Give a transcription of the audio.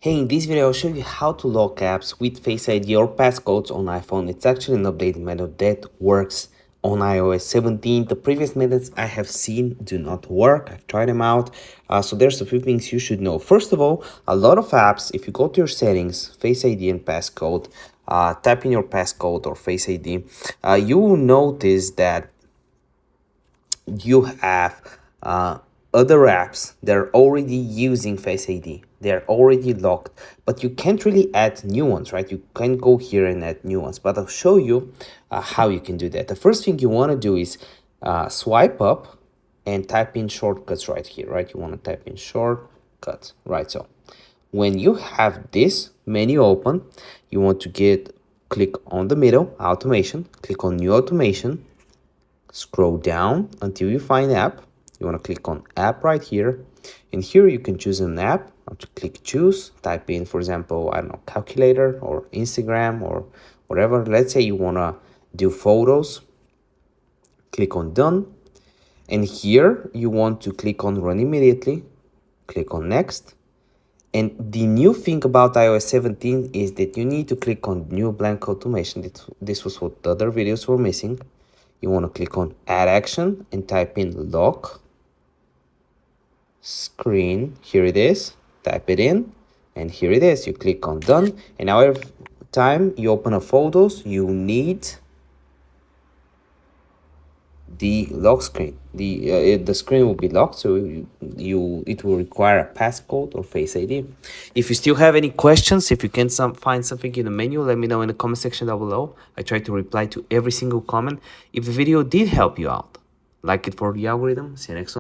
Hey, in this video I'll show you how to lock apps with Face ID or passcodes on iPhone. It's actually an updated method that works on iOS 17. The previous methods I have seen do not work. I've tried them out. So there's a few things you should know. First of all, a lot of apps, if you go to your settings, Face ID and passcode, type in your passcode or Face ID, you will notice that you have other apps that are already using Face ID. They're already locked, but you can't really add new ones, right? You can go here and add new ones, but I'll show you how you can do that. The first thing you want to do is swipe up and type in shortcuts right here, right? You want to type in shortcuts, right? So when you have this menu open, you want to click on the middle, automation, click on new automation, scroll down until you find app. You want to click on app right here, and here you can choose an app. I'll click choose, type in, for example, I don't know, calculator or Instagram or whatever. Let's say you want to do photos, click on done, and here you want to click on run immediately, click on next. And the new thing about iOS 17 is that you need to click on new blank automation. This was what the other videos were missing. You want to click on add action and type in lock screen. Here it is, type it in, and here it is. You click on done, and now every time you open up photos, you need the lock screen. The screen will be locked, so it will require a passcode or Face ID. If you still have any questions, if you can find something in the menu, let me know in the comment section down below. I try to reply to every single comment. If the video did help you out, like it for the algorithm. See you next one.